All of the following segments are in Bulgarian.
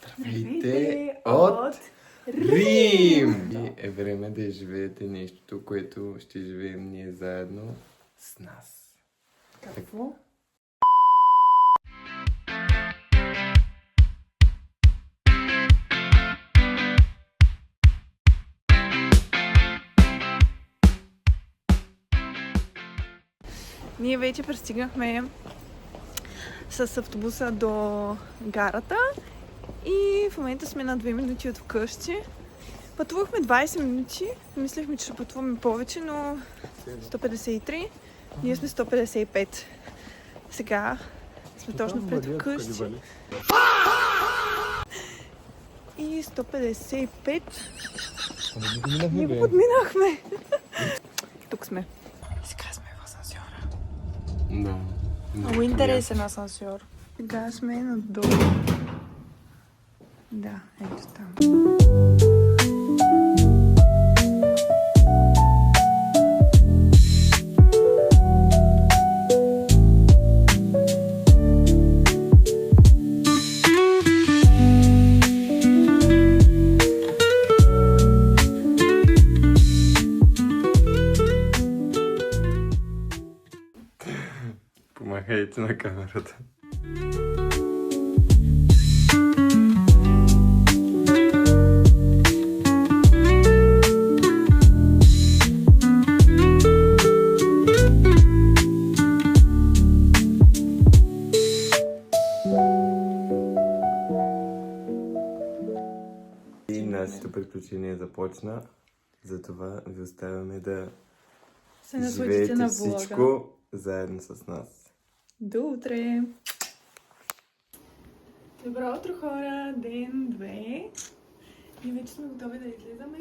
Здравейте от Рим! И е време да изживеете нещото, което ще живеем ние заедно с нас. Какво? Ние вече пристигнахме с автобуса до гарата и в момента сме на 2 минути от вкъщи. Пътувахме 20 минути, мислехме, че ще пътуваме повече, но 153, ние сме 155. Сега сме точно пред вкъщи. И 155. Ние го подминахме. Тук сме. Сега сме в асансьора. Да. Много интересен асансьор. Сега сме надолу. Да, ето там. Помахайте на камерата. И нашето приключение започна, затова ви оставяме да Се насладите живеете на всичко влога. заедно с нас. До утре! Добро утро, хора! Ден 2. И вече сме готови да излизаме.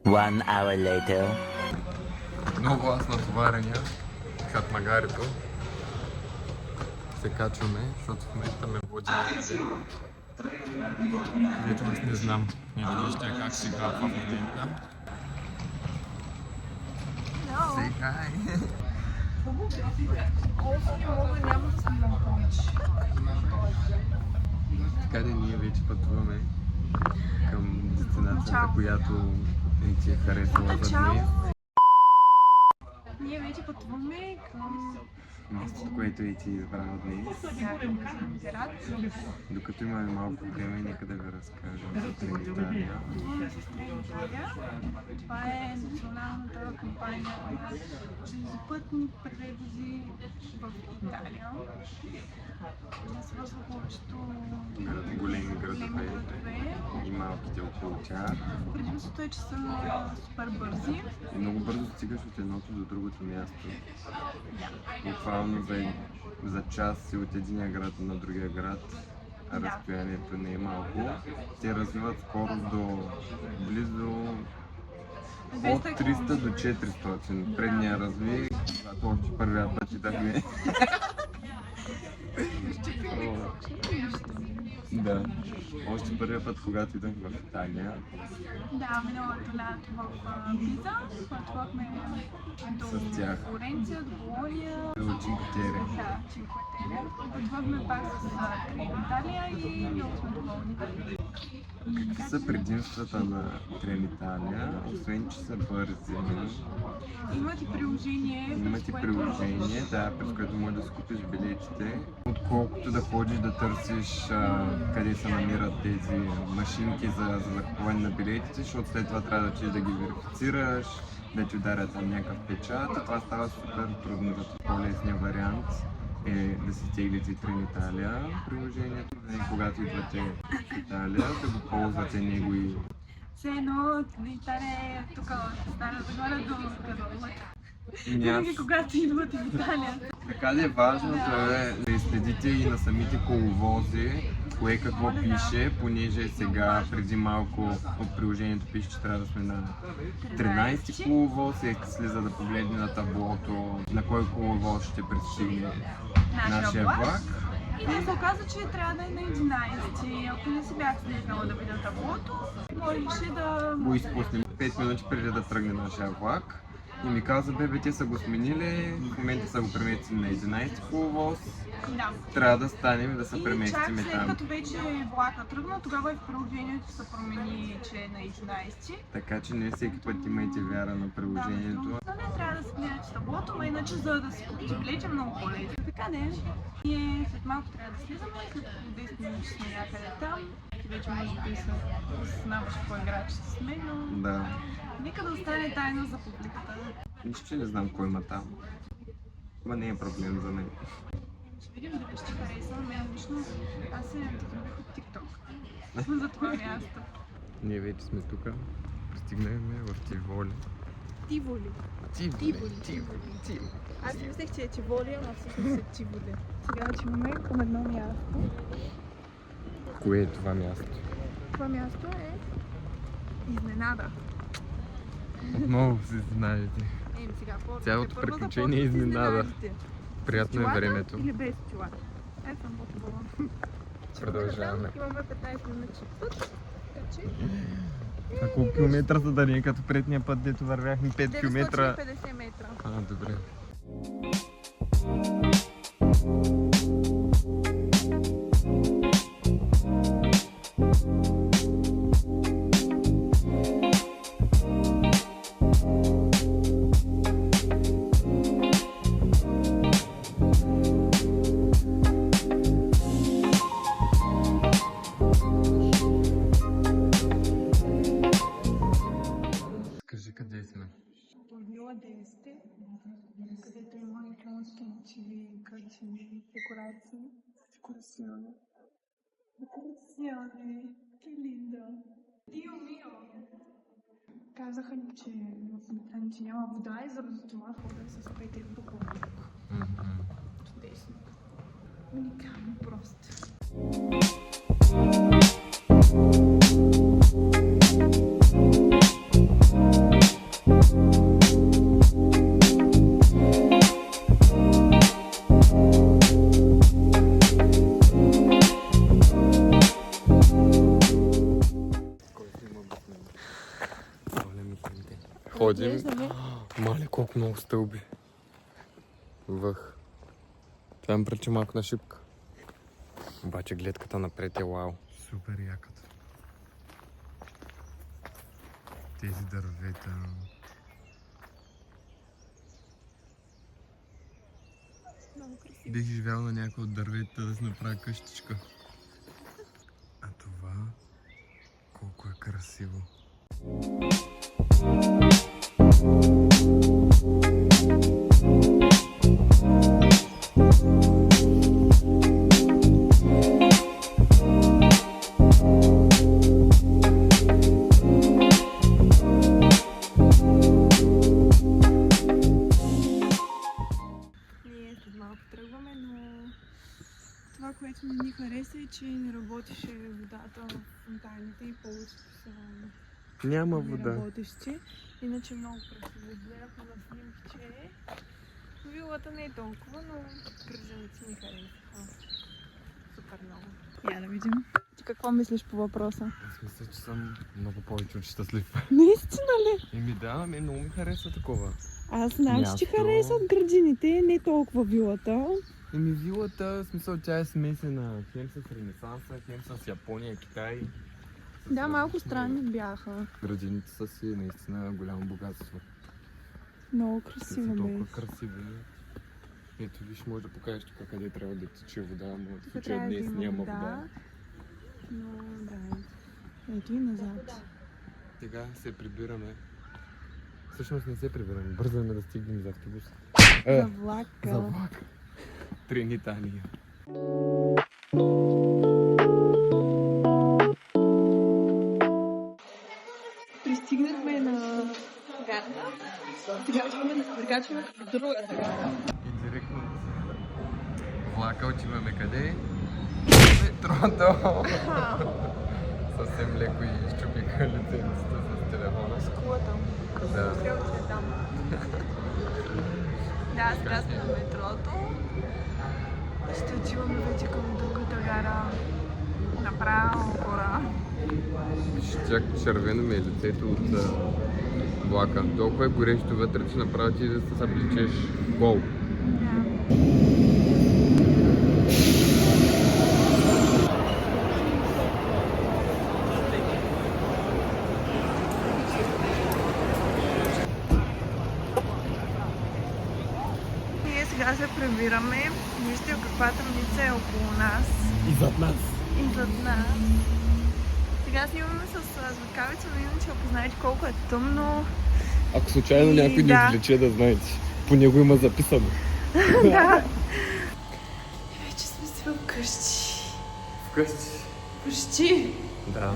1 hour later. Много аз натоварения, като магарито. Се качваме, защото в момента ме води. Ето аз не знам. Не вижте как си грабва в момента. Say hi! Така да ние вече пътуваме към дестинацията, която ни ти е харесала за днес. Ние вече пътуваме към Местото, което и ти избрала днес. Докато имаме малко време, нека да ви разкажем за Трениталия. Това е националната компания за пътни превози в Италия. Тя свързва повечето Големи градове и малките около тях. Предимството е, че са супер бързи. И много бързо стигаш от едното до другото място. Буквално за час си от единия град на другия град, а разстоянието не е малко. Те развиват скорост до близо от 300 до 400. Предния разви, когато още първия път идахме. Да, още първия път, когато идах в Италия. Да, миналото лято в Пиза, пътувахме до Флоренция, до Болония. До Чинкотере. Да, Чинкотере. Пътувахме пак с Италия и много сме доволни. Какви са предимствата на Трениталия, освен че са бързи? Имат и приложение. Имат и приложение, да, през което можеш да си купиш билетите. Отколкото да ходиш да търсиш къде се намират тези машинки за закупуване на билетите, защото след това трябва да отидеш да ги верифицираш, да ти ударят там някакъв печат. Това става супер трудно, зато по-лесният вариант е да си теглите Трениталия приложението. И когато идвате в Италия, да го ползвате него и... Все едно Италия е тук от Стара Загора до Кадолът. Винаги когато идвате в Италия. Така ли е важното е да изследите и на самите коловози, кое какво пише, понеже сега преди малко от приложението пише, че трябва да сме на 13 коловоз и слиза да погледне на таблото на кой коловоз ще пристигне нашия влак. И не се оказа, че трябва да е на 11. Ако не си бях слезнала да видя таблото, можеше да... Го изпуснем 5 минути преди да тръгне нашия влак. И ми каза, бебе, те са го сменили, в момента са го преместили на 11 коловоз. Да. Трябва да станем и да се И чак преместим след там. като вече влака тръгна, тогава и в приложението се промени, че е на 11. Така че не всеки път имайте вяра на приложението. Да, не трябва да се гледате таблото, но иначе за да си купите билети е много по-лесно. Така не. Ние след малко трябва да слизаме, след 10 минути сме някъде там. Ти вече може би се осъзнаваш какво играч сме, но Да. нека да остане тайна за публиката. Нищо, че не знам кой има там. Ма не е проблем за мен. Ще видим дали ще хареса. Мен лично аз се вдъхнових от TikTok. За това място. Ние вече сме тук. Пристигнахме в Тиволи. Тиволи. Тиволи. Аз мислех, че е Тиволи, ама всъщност е Тиволи. Сега вече имаме към едно място. Кое е това място? Това място е изненада. Отново се знаете. Сега, Цялото приключение е изненада. Приятно е времето. Или без чила? Ето съм по-хубава. Продължаваме. Имаме 15 минути път. Така че... А колко километра са да не е като предния път, дето вървяхме 5 километра? 950 метра. Добре. Кажи къде сме? Вила 10, където има японски мотиви, картини, декорации. Декорационе. Декорационе. Che lindo. Dio mio. Казаха ни, че в няма вода и заради това ходят с петен буквалник. Чудесно. Уникално просто. Ходим. Мале, колко много стълби. Въх. Там пречи малко на шипка. Обаче гледката напред е вау. Супер яката. Тези дървета. Бих живял на някой от дърветата да си направя къщичка. А това колко е красиво. Което не ни хареса е, че не работеше водата в фонтаните и повечето са Няма вода. работещи. Иначе много красиво. Гледахме на снимки, че вилата не е толкова, но гражданите ни харесаха. Супер много. Я да видим. Ти какво мислиш по въпроса? Аз мисля, че съм много повече от щастлив. Наистина ли? Да, много ми харесва такова. Аз знам, че ти харесват градините, не толкова вилата. Вилата, в смисъл, тя е смесена хем с Ренесанса, хем с Япония, Китай. Да, малко странни бяха. Градините са си наистина голямо богатство. Много Те са красиво толкова бе. красиви. Ето виж, може да покажеш тук къде трябва да тече вода, но в Тук случая трябва да днес има няма вода. вода. Но да. Ето и назад. Сега се прибираме. Всъщност не се прибираме, бързаме да стигнем за автобус. За влака. За влак. Тренитания. Пристигнахме на гарата. Сега ще на другата гара. И директно от влака отиваме къде? Метрото! Съвсем леко и щупиха лицензията с телефона. С кулата. Да. Стрелките е там. Да, сега сме на метрото. Ще отиваме вече към другата гара. Направо гора. Виж, чак червено ми е лицето от влака. Толкова е горещо вътре, че направо ти да се събличеш гол. Ние сега се прибираме. Вижте каква тъмница е около нас. И зад нас. И зад нас. Сега снимаме с светкавица, но иначе ако знаете колко е тъмно. Ако случайно И някой да. ни отвлече, да знаете. По него има записано. Да. И вече сме си вкъщи. Вкъщи. Почти. Да.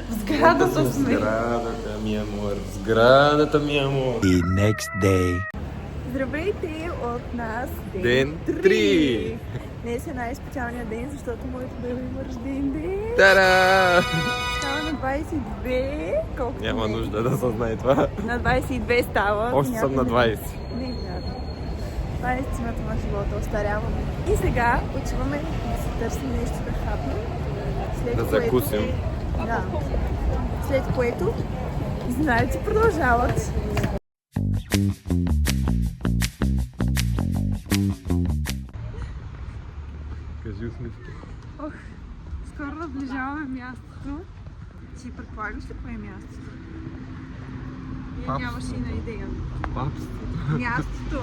В сградата сме. Сградата ми амор. Сградата ми амор. The next day. Здравейте от нас. Ден 3. Днес е най-специалният ден, защото моето бебе има рожден ден. Тара! Става на 22. Колко Няма нужда да се знае това. На 22 става. Още съм на 20. Не, вярно. Това е истината на живота. Остаряваме. И сега отиваме да си търсим нещо да хапнем. След Да което- закусим. Да. След което знаете, продължават. Кажи усмивки. Ох, скоро наближаваме мястото. Ти предполагаш ли кое е мястото? Или Папството. нямаш и на идея? Папството. Мястото.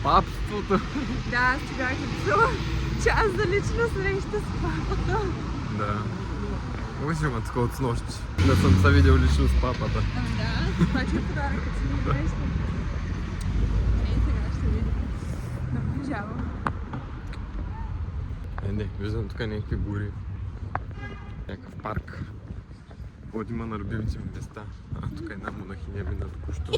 Папството. Да, аз ти бях написала час за лична среща с папата. Да. Кога ще имат такова от снощи? Да съм се видел лично с папата. Ами да, това ти е подаръкът си на среща. Ей, сега ще видим. Наближавам. Не, виждам тук някакви гори. Някакъв парк. Ходим на любимите ми места. Тук една монахиня мина току-що.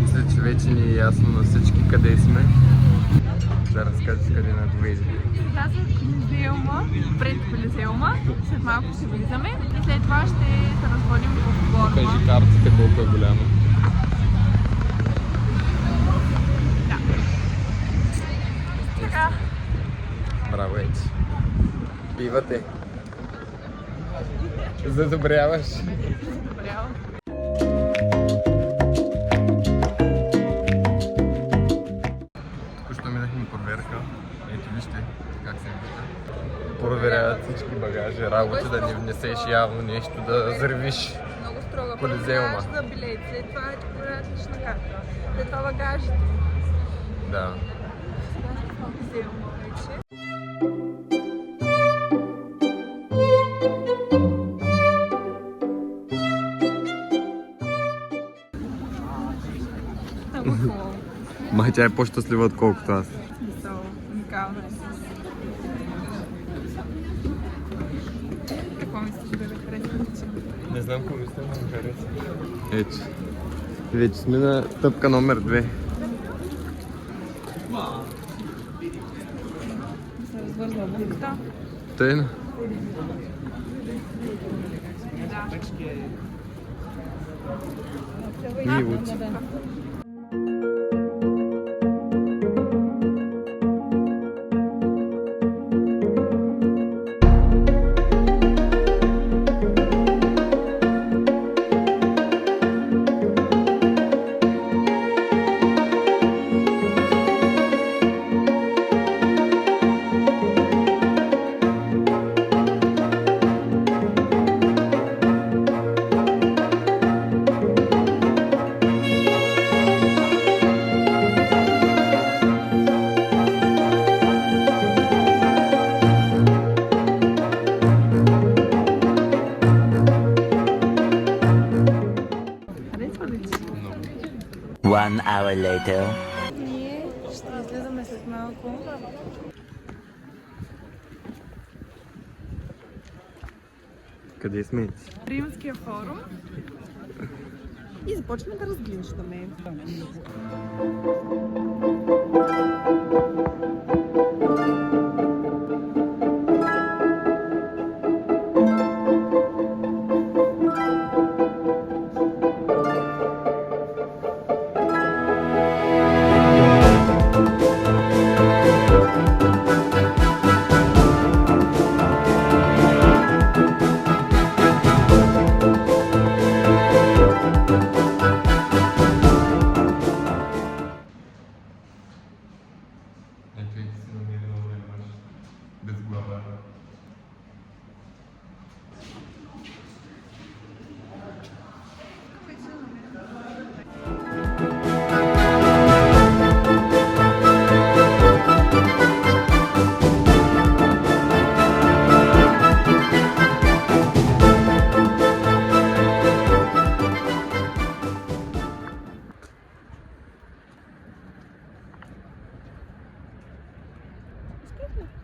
Мисля, че вече ни е ясно на всички къде сме. Да разкажеш къде на доведи. Сега са Колизеума, пред Колизеума. След малко ще влизаме и след това ще се разходим по Борма. Кажи картата колко е голяма. Така. Браво, Ечи. Пивате. Задобряваш. Добрява. Току-що минахме проверка. Ето вижте как се вижда. Проверяват всички багажи, работа да не внесеш явно нещо, да взривиш. Много строга. Колизеума. Проверяваш за билет, след това ти проверяват лична карта. След това багажите. Да. Сега сме в Колизеума вече. Много хубаво. Май тя е по-щастлива отколкото аз. Смисъл, уникално е. Какво мислиш да ви хареса? Не знам какво мисля, но ми хареса. Ето. Вече сме на стъпка номер 2. се развързва буката. Тъйна. Да. Милоти. Харесва ли ти? Много. 1 hour later. Ние ще излизаме след малко. Къде сме? Римския форум. И започваме да разглеждаме.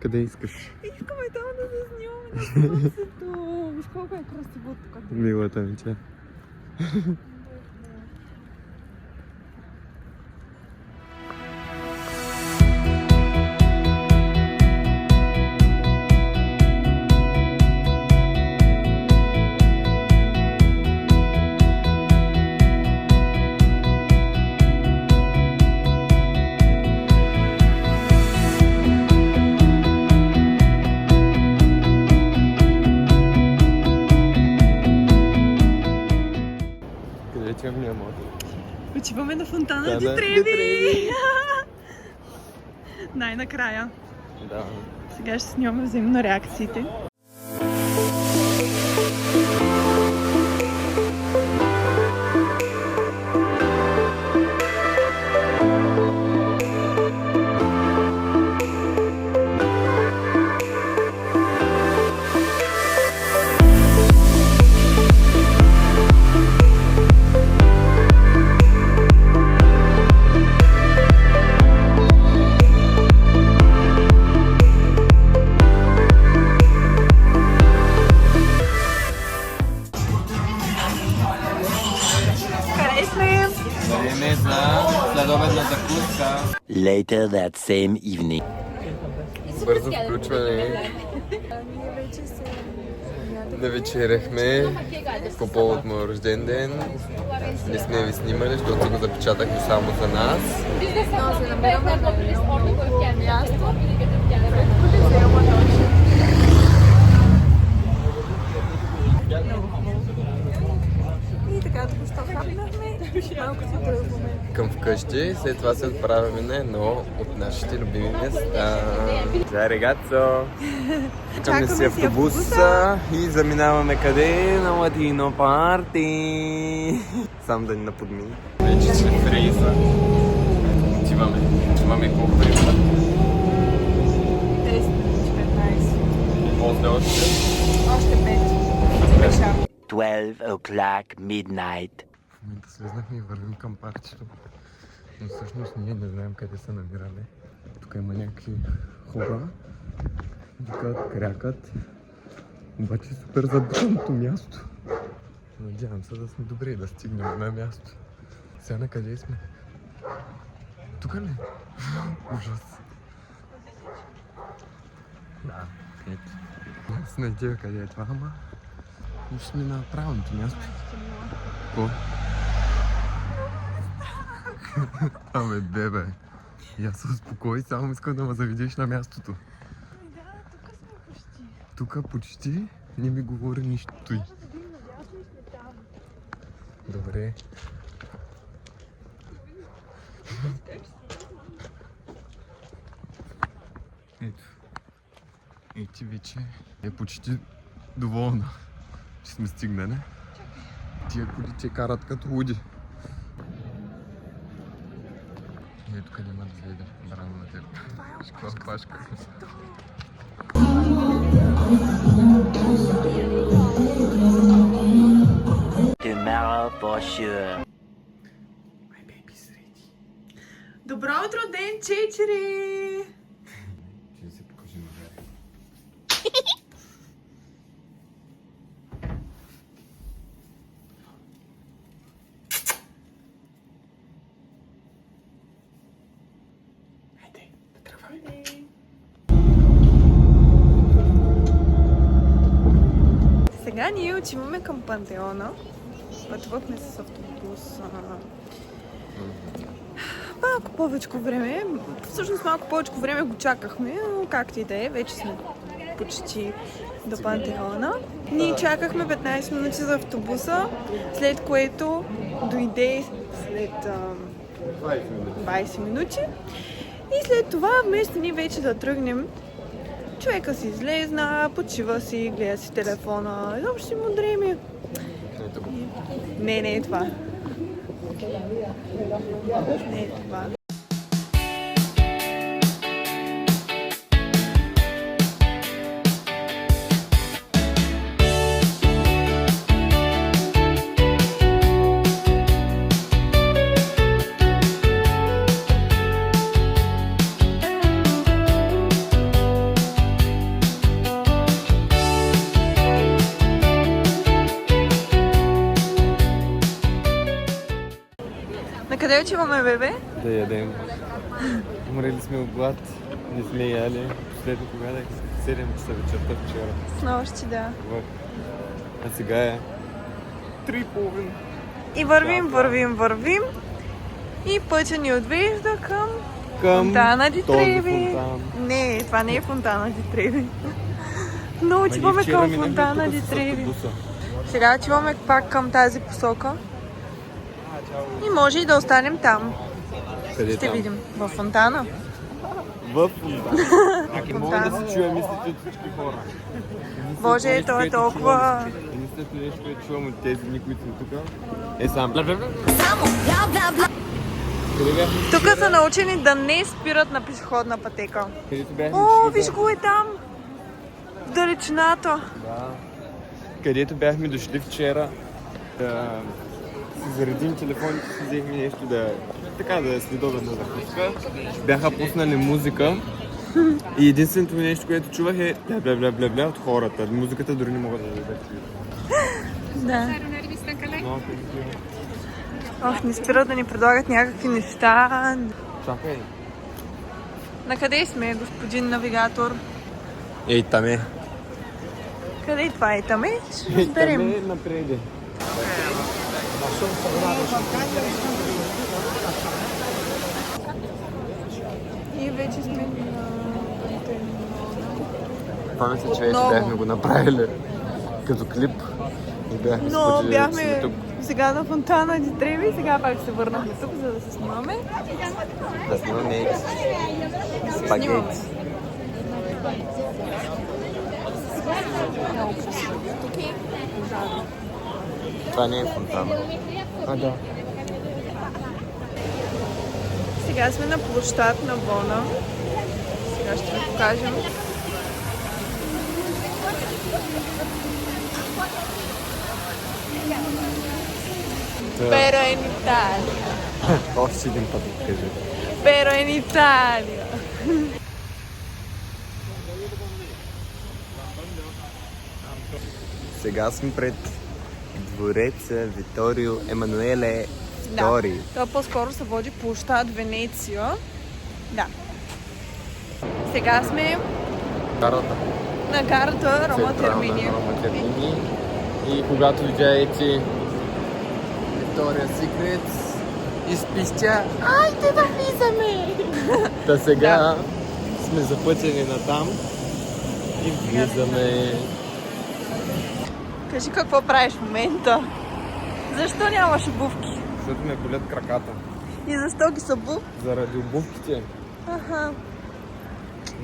Къде искаш? Искаме там да се снимаме на слънцето. Виж колко е красиво тук. Милата ми тя. Къде отивам няма? Почиваме на фонтана Да, Ди да, Треви. Ди Треви. Най-накрая. Да. Сега ще снимаме взаимно реакциите. Къде сме? Време за следобедна закуска. Later that same evening. Бързо включване. Не вечеряхме по повод моя рожден ден. Не сме ви снимали, защото го запечатахме само за нас. И така току-що хапнахме. Малко се тръгваме. Към вкъщи, след това се отправяме на едно от нашите любими места. За регацо! Чакаме си автобуса и заминаваме къде? На Латино парти! Сам да ни наподмини. Вече сме в рейса. Отиваме колко време? 10 минути, 15. После още. Още 5. Решавам. 12 o'clock midnight. В момента слезнахме и вървим към парчето. Но всъщност ние не знаем къде се намираме. Тук има някакви хора. Викат, крякат. Обаче супер забутаното място. Надявам се да сме добре и да стигнем на място. Сега на къде сме? Тук ли? Ужас. Да, ето. Аз не идея къде е това, ама ще сме на правилното място. Какво? Абе, бебе. Я се успокой, само искам да ме заведеш на мястото. Да, тук сме почти. Тук почти не ми говори нищо. Той. Може да видим надясно и сме там. Добре. Ето. Ей, ти вече е почти доволна, че сме стигнали. Тия коли те карат като луди. Ето къде има да заедеш. Браво на теб. Това е опашка. Tomorrow for sure. My baby's ready. Добро утро, ден 4! Ще се покажем заедно. Хайде, да тръгваме. Сега ние отиваме към Пантеона. Пътувахме с автобус. Малко повече време. Всъщност малко повече време го чакахме, но както и да е, вече сме почти до Пантеона. Ние чакахме 15 минути за автобуса, след което дойде след 20 минути. И след това, вместо ние вече да тръгнем, човека си излезна, почива си, гледа си телефона, изобщо си му дреми. Не е това. Не е това. На къде отиваме, бебе? Да ядем. Умрели сме от глад. Не сме яли. Последно кога да 7 часа вечерта вчера. С нощи, да. А сега е 3:30. И вървим. И пътя ни отвежда към Фонтана ди този Треви. фонтан. Не, това не е Фонтана ди Треви. Но отиваме към Фонтана ди Треви. Сега отиваме пак към тази посока. И може и да останем там. Къде Ще там? видим. В Фонтана. В фонтана. Не мога да се чуя мислите от всички хора. Боже, то е толкова... Единственото нещо, което чувам от тези дни, които съм тук, е сам. Къде бяхме? Тук са научени да не спират на пешеходна пътека. Където бяхме О, вчера? виж го е там! В далечината. Да. Където бяхме дошли вчера, да си заредим телефоните, си взехме нещо да следобедна закуска. Бяха пуснали музика и единственото нещо, което чувах е бля от хората. Музиката дори не мога да я Да. Много красиво. Ох, не спират да ни предлагат някакви неща. Чакай. На къде сме, господин навигатор? Ей, там е. Къде е това? Там е? Ще разберем. Там е напреде. И вече сме на... Помня се, че вече Отново. бяхме го направили като клип и бяхме Но спътили бяхме тук. сега на Фонтана ди Треви, сега пак се върнахме тук, за да се снимаме. Да снимаме спагети. Много красиво. Тук е пожарно. Това не е фонтана. А, да. Сега сме на площад на Бона. Сега ще ви покажем. Pero en Italia. Още един път кажи. Pero en Italia. Сега сме пред двореца Виторио Емануеле II. Това по-скоро се води площад Венеция. Да. Сега сме Карата. на гарата Рома Термини. Рома Термини. И когато видяете Виктория Секретс, изпищя: айде да влизаме! Та сега сме запътени на там и влизаме. Кажи какво правиш в момента? Защо нямаш обувки? Защото ме колят краката. И защо ги събу? Заради обувките. Аха,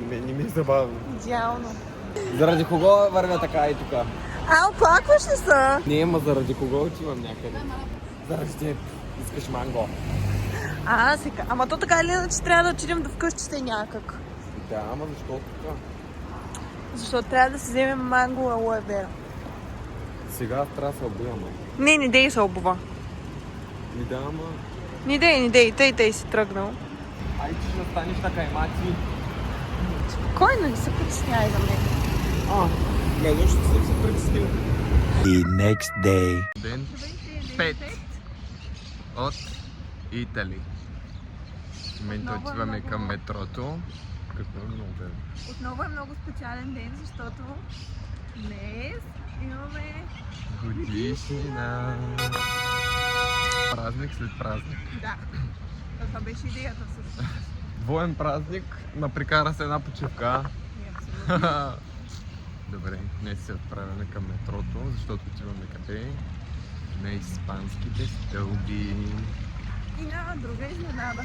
Не ми е забавно. идеално. Заради кого вървя така и тук? Оплакваш ли са? Не, ма заради кого отивам някъде? Заради теб. Искаш манго. Сега. Ама то така или иначе трябва да отидем до вкъщи се някак. Да, ама защо така? Защото трябва да си вземем манго алоe вера. Сега трябва да се обуя, ама. Не дей се обува. И да, ама. Не дей, тъй си тръгнал. Ай, че ще станеш на каймаци. Спокойно, не се притесняй за мен. Гледаш, ще съм се притеснил. The next day. Ден 5 от Итали. В момента отиваме към метрото. Какво е много бе? Отново е много специален ден, защото днес имаме... Годишнина. Празник след празник. Да, това беше идеята всъщност. Двоен празник, наприкара се една почивка. Добре, днес се отправяме към метрото, защото отиваме къде? На испанските стълби. И на друга изненада.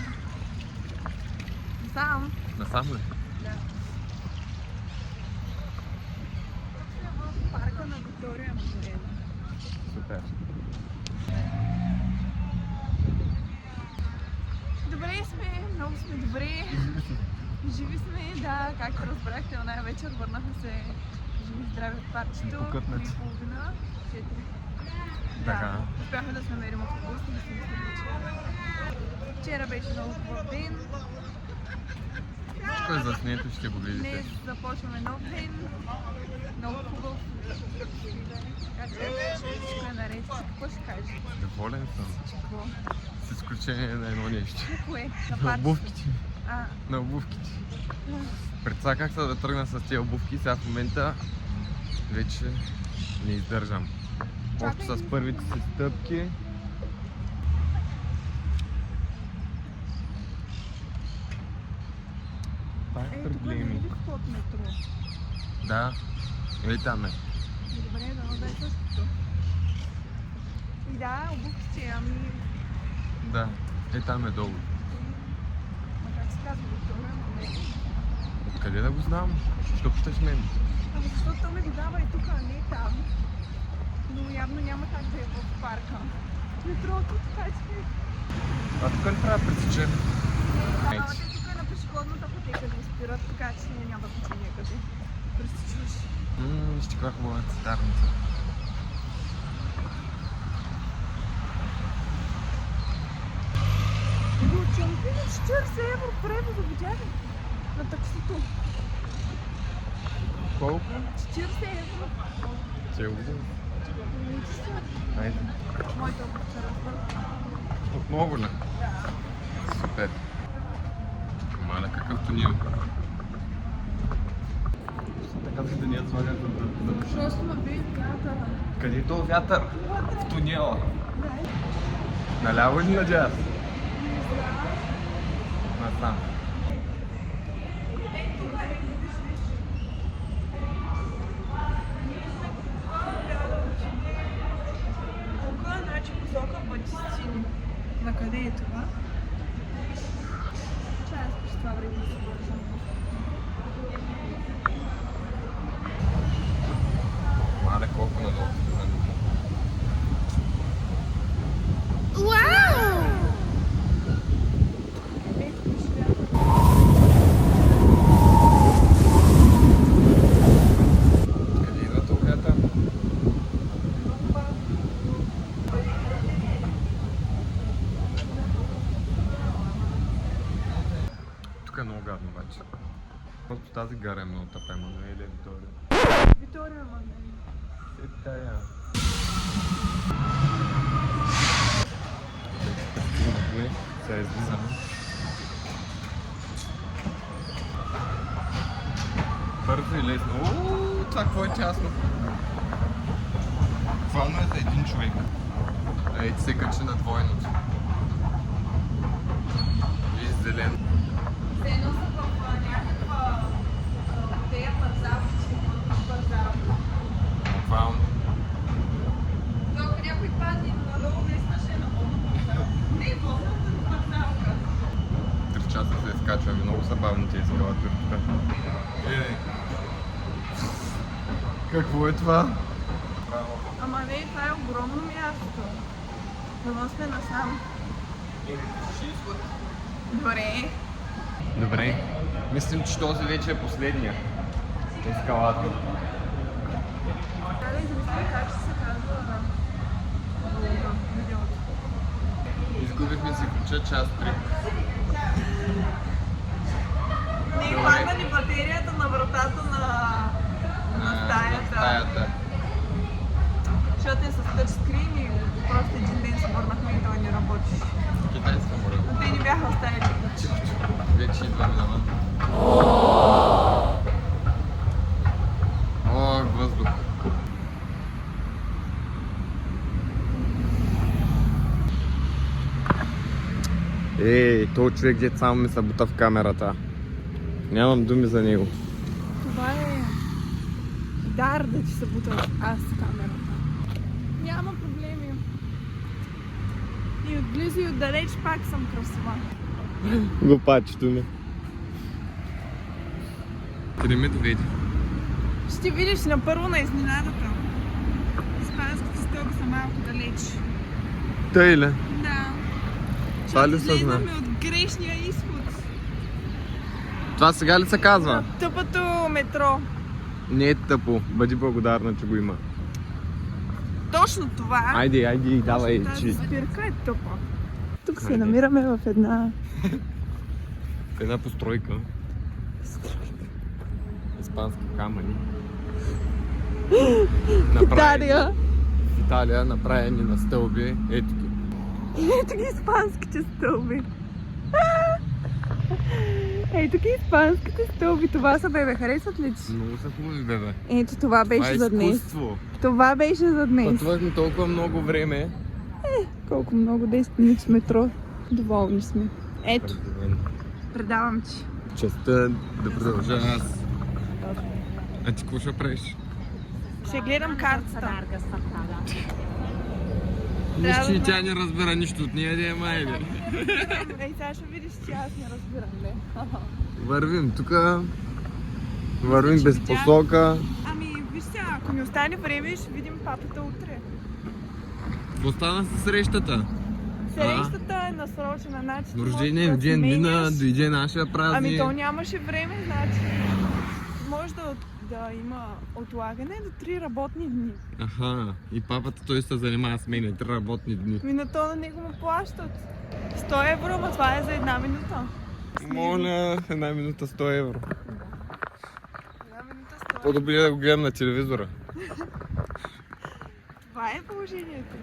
Сам. Насам ли? Да. В парка на Виктория Емануеле. Супер. Добре сме, много сме добри. Живи сме, да, както разбрахте, оная вечер върнахме се живи и здрави от парчето. Покътнати. 3:30, 4. Така. Да, успяхме да се намерим автобус и да се мислим, че вчера беше много хубав ден. Всичко е заснето, ще го видите. Днес започваме нов ден, много хубав. Как се всичко е наред. Какво ще кажеш? Доволен съм. Всичко С изключение на едно нещо. Кое? На обувките. А, На обувките. Пред това как да тръгна с тези обувки, сега в момента вече не издържам. Още с първите си стъпки. Пак тук не проблеми. е ли вход метро? Да, там е. Добре, да е същото. И да, обувките, ами... Да, там е долу. Ма как се казва, Виктория? Откъде да го знам? Що питаш мен? Ами защото той ме го дава и тук, а не там. Но явно няма как да е в парка. Метрото, така че... А тук ли трябва да пресечем? Ама те тук е на пешеходната пътека да спират, така че няма да ти някъде. Пресечеш. Ще как моя цитарница. Горчанки на 40 евро превоза, видя ли? На таксито. Колко? 40 евро. Цел година. Ничи се. Айде. Моята обучара. Отново ли? Да. Супер. Маля, какъв тунил. Така да ни отзвагат да... Просто ме бие вятъра. Къде е този вятър? В тунела. Наляво или надясно? Насам. Колко е значи посока Батистини? На къде е това? Чай, аз през това време да се вършам. Маля, колко надолу. Къде идва този вятър? Тук е много гадно обаче. Просто тази гара е много тъпема, но е ли Виктория? Виктория, ма не. Е тая. Стигнахме, сега излизаме. Бързо и лесно. Ууу, това какво е тясно? Буквално е за един човек. Ейте се качи на двойното. И зелен. Едно са в някаква тея пазарче. Буквално. Ако някой падне надолу, наистина ще е напълно пазар. Не е пълно пазарка. 3 часа се изкачваме, много са бавни тези ескалатори тук. Какво е това? Ама не, това е огромно място. Дано сме насам. Добре. Добре. Мислим, че този вече е последния ескалатор. Трябва да измисля как ще се казва видеото. Изгубихме си ключа час 3. Не, хвана ни батерията на вратата на стаята. Защото е с тъчскрин и просто един ден се върнахме и той не работи. Китайска моля. Но те ни бяха оставили. Вече идваме навън. О, въздух. Този човек дет само ми се бута в камерата. Нямам думи за него. Това е дар да ти се бута аз с камерата. Няма проблеми. И отблизо и отдалеч пак съм красива. Глупачето ми. Къде ме доведе? Ще видиш напърво на изненадата. Испанските стоки са малко далеч. Тъй ли? Да. Това ли Защото се знае? излизаме от грешния изход. Това сега ли се казва? На тъпото метро. Не е тъпо. Бъди благодарна, че го има. Точно това. Айде, давай, Тази че. спирка е тъпа. Тук се Айде. намираме в една... В една постройка. Испански камъни. Италия. В Италия, направени на стълби. Ето ги. Ето ги испанските стълби. Ето ги испанските стълби. Това са, бебе. Харесват ли ти? Много са хубави, бебе. Ето това беше Това е за днес. изкуство. Това беше за днес. Пътувахме толкова много време. Колко много 10 минути с метро. Доволни сме. Ето, предавам ти. Честа да продължа аз. А ти какво ще правиш? Ще гледам картата. Нищо, че тя не разбира нищо от нея, да е майде. Ей, сега ще видиш, че аз не разбирам, не. Вървим тук. Вървим без посока. Ами, виж сега, ако ми остане време, ще видим папата утре. Какво стана с срещата? Срещата е насрочена, значи ти Рождения можеш да ден мина, сменяш. дойде нашия празник. Ами то нямаше време, значи може да има отлагане до 3 работни дни. Аха, и папата той се занимава с мен 3 работни дни. Ми на то на него му плащат. 100 евро, но това е за 1 минута. Моля, 1 минута 100 евро. 1 минута 100 евро. По-добре да го гледам на телевизора. Това е положението.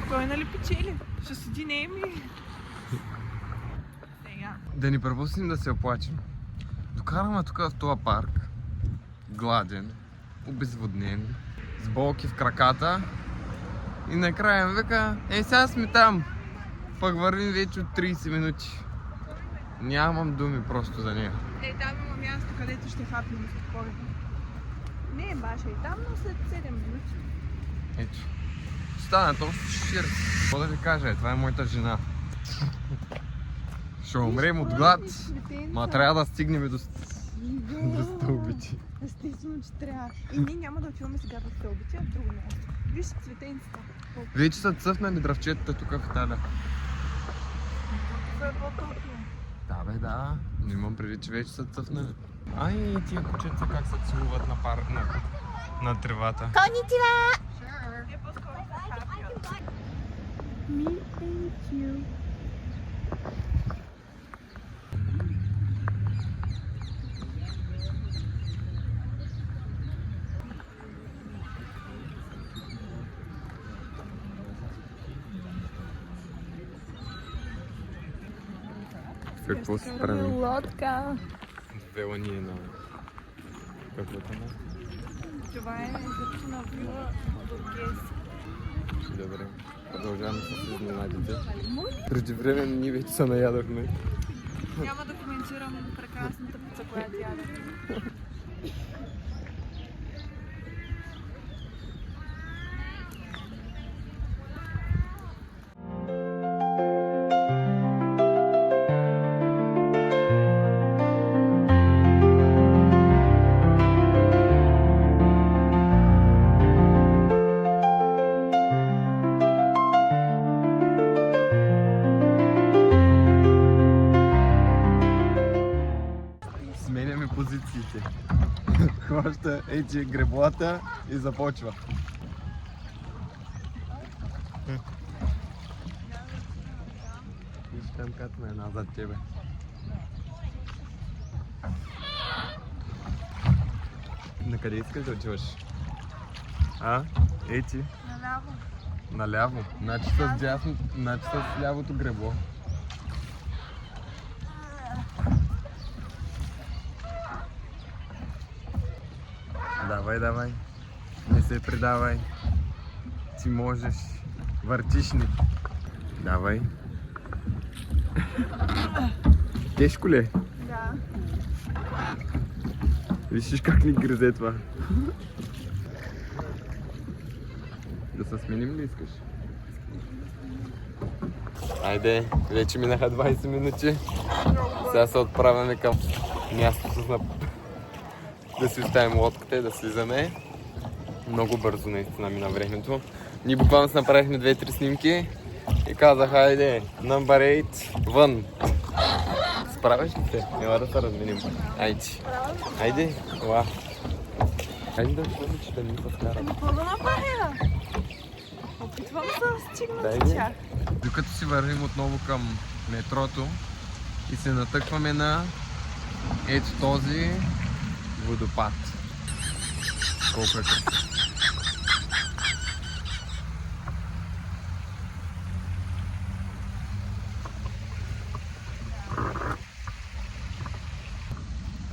Той нали печели? Ще седи не ми. Сега. Да ни пропуснем да се оплачем. Докараме тук в този парк, гладен, обезводнен, с болки в краката и накрая ми вика, сега сме там, пък вървим вече от 30 минути. Нямам думи просто за нея. Там има място, където ще хапнем спокойно. Не е баша и там, но след 7 минути. Ето. Стана толкова шир. Какво да ви кажа, това е моята жена. Ще умрем от глад, ма трябва да стигнем до стълбите. Естествено, че трябва. И ние няма да отиваме сега до стълбите, а в друго място. Виж цветенцата. Вече са цъфнали дръвчетата тук в Италия. Това е по-топло. Да бе, да. Но имам предвид, че вече са цъфнали. Ай, и тия кученца как се целуват на тревата. Е по-скоро са happy. Me and you. Какво се прави? Лодка. Вела ни е на... Какво е? Това е зърчена вила Бургес. Добре. Продължаваме с изненадите. Преди време ние вече се наядохме. Няма да коментирам прекрасната пица, която ядохме. Сменяме позициите. Хваща ети греблата и започва. Виж там катна една зад тебе. На къде искаш да отиваш? А? Ети? Наляво. Наляво. Значи с дясно, значи с лявото гребло. Давай, давай. Не се предавай. Ти можеш. Въртиш ни. Давай. Тежко ли е? Да. Вижиш как ни гризе това. Да се сменим ли искаш? Айде, вече минаха 20 минути. Сега се отправяме към мястото да си оставим лодката и да слизаме. Много бързо наистина мина времето. Ние буквално си направихме 2-3 снимки и казах, айде, number 8, вън. Справяш ли се? Няма да се разменим. Айде. Айде. Уа. Айде да видим, че да ни се скара. Какво да направя? Опитвам се да стигна Дай до ни. тях. Докато си вървим отново към метрото и се натъкваме на ето този водопад. Колко е красив. 1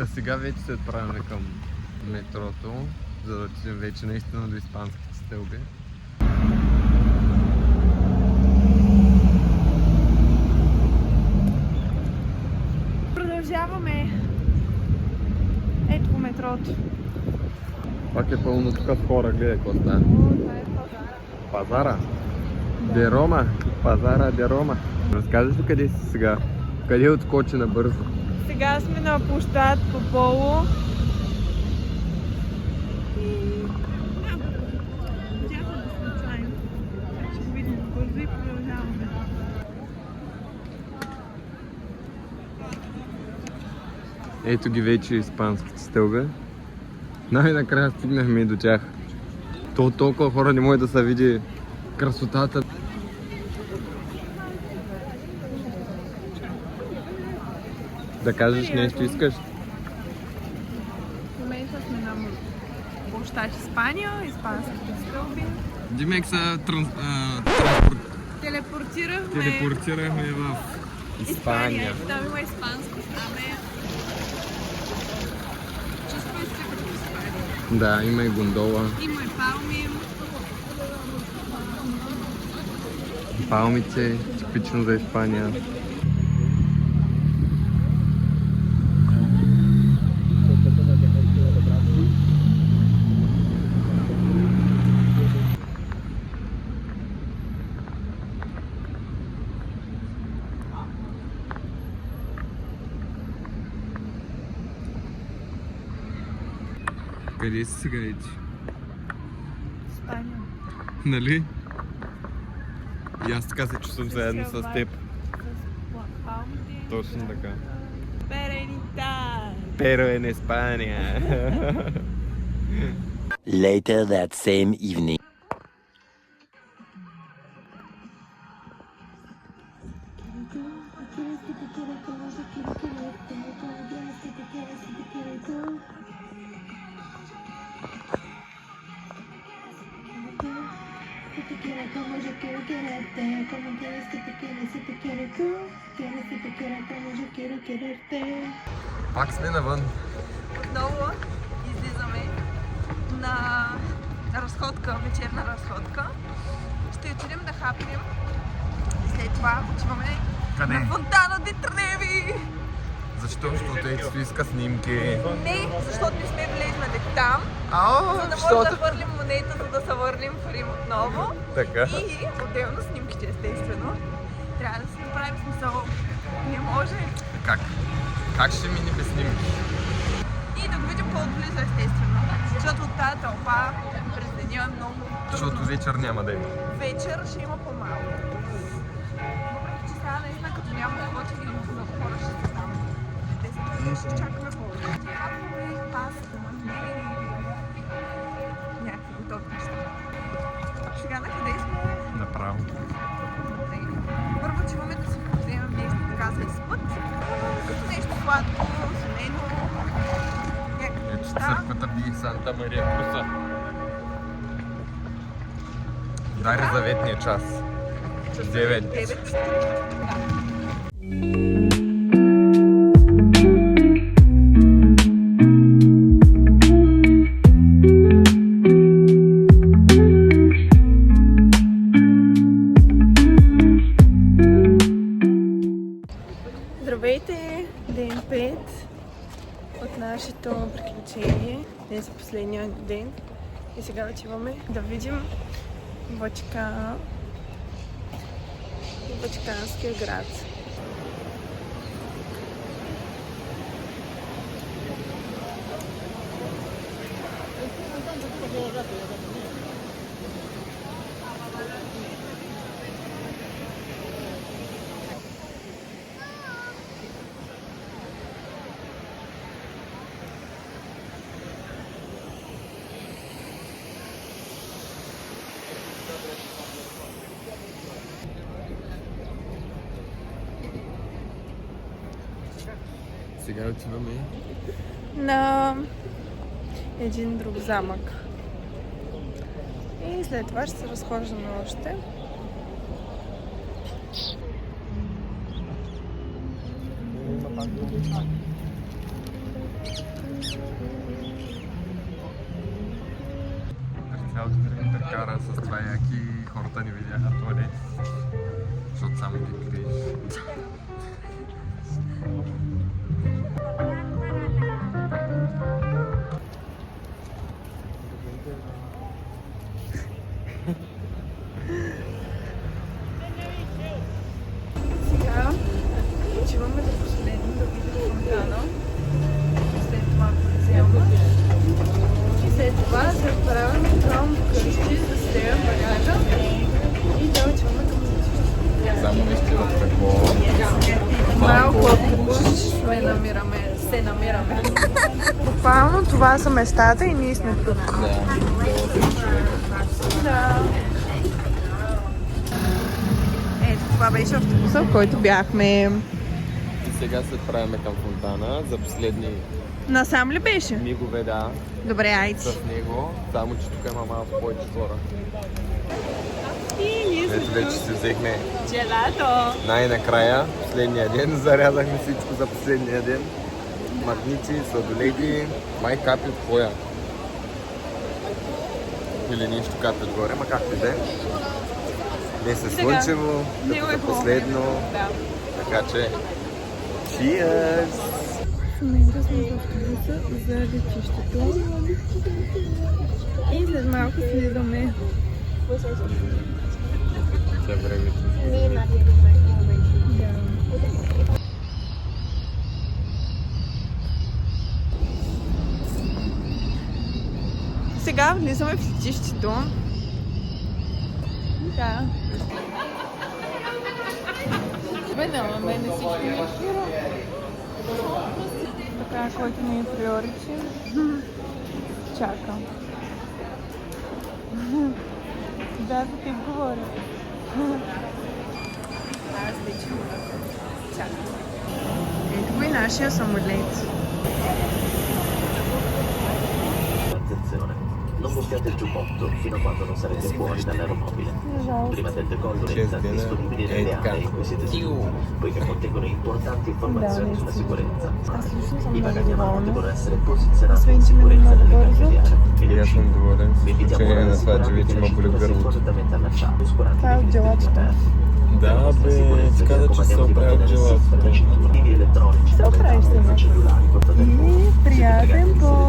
Та сега вече се отправяме към метрото, за да отидем вече наистина до испанските стълби. Продължаваме. Ето по метрото. Пак е пълно тук с хора, гледай какво става. Това е пазара. Пазара? Де Рома? Пазара де Рома. Разкажеш ли къде си сега? Къде отскочи набързо? Сега сме на площад по Поло. Ще го видим бързо и продължаваме. Ето ги вече испанските стълби. Най-накрая стигнахме и до тях. Толкова хора не може да се види красотата. Да кажеш нещо искаш? В момента сме на площад Испания, испанските стълби. Димек се телепортирахме в Испания. Там има испанско знаме. Чувствай се като в Испания. Да, има и гондола. Има и палми. Палмите, типично за Испания. Къде си сега, Ити? Испания. Нали? И аз така се чувствам заедно с теб. С палмите. Точно така. Перенита. Pero en España. Later that same evening. Como yo quiero quererte, como quieres que te quiere, si te quiere tú, quieres que te quiera como yo quiero quererte. Пак сме навън. Отново излизаме на разходка, вечерна разходка. Ще отидем да хапнем и след това отиваме Къде? на Фонтана де Треви. Защо? Защото Ити иска снимки. Не, защото не сме влезнали там, за да може да хвърлим монета, за да се върнем в Рим отново. Така. И отделно снимките, естествено. Трябва да си направим смисъл. Не може. Как? Как ще мине без снимки? И да го видим по-отблизо, естествено. Защото от тази тълпа през деня е много трудно. Защото вечер няма да има. Вечер ще има по-малко. Въпреки че сега наистина като няма каквото и много хора ще се там. Ще чакаме повече. Япове, паста, някакви готови неща. Сега на къде сме? Направо. Първо чуваме да си вземем нещо така за изпът. Като нещо сладко, семейно, някакви Ето неща. църквата би Санта Мария Круса. Дари заветния час. 9. Здравейте! Ден 5 от нашето приключение. Днес е последния ден и сега отиваме да видим Ватиканския град. Сега отиваме. На един друг замък. И след това ще се разхождаме още. През цялото време те кара с това яки и хората не видяха туалетите, защото само ги криеш. Сега отиваме до последно да видим фонтана. След това взема. И след това се отправяме към вкъщи, да стея багажа и да отиваме към летището. Само наистина какво Малко автобус се намираме. Буквално това са местата и ние сме тук. Да. Ето, това беше автобуса, в който бяхме. И сега се отправяме към фонтана за последни Насам ли беше? мигове, да, Добре, айде. с него, само че тук има малко повече хора. И ние Ето вече си взехме Джелато. най-накрая, последния ден, зарязахме всичко за последния ден. Магници, сладоледи, май капи от коя. Или нещо капи отгоре, ма както и да е. Днес е слънчево, Него като е хубаво. последно, Да. така че cheers! В момента сме в автобуса за летището. И след малко слизаме. Тя времето. Сега влизаме в летището. Да. Бе, на мен всичко ми е широ. Така, който ми е приорити. Чакам. Да, за ти говоря. Аз вече чакам. Ето го и нашия самолет. Attenzione, non gonfiate il giubbotto fino a quando non sarete fuori dall'aeromobile. Prima del decollo rentate disponibili le aree in cui siete seduti, poiché contengono importanti informazioni sulla sicurezza. I bagagli a mano devono essere posizionati in sicurezza nelle cancelliere e le Я съм uscite. доволен Vi с invitiamo изключение a на това, че вече assicurarvi che има le боли в uscite siano гърлото. correttamente allacciate, oscurate i Ciao, finestrini Giovanni. interni. Да, Per vostra бе, sicurezza vi каза, че се raccomandiamo di оправя mantenere sempre джелатото. dispositivi elettronici Се come оправиш, tablet, Стефан. cellulari, portatelefoни. И Siete приятен pregati di път!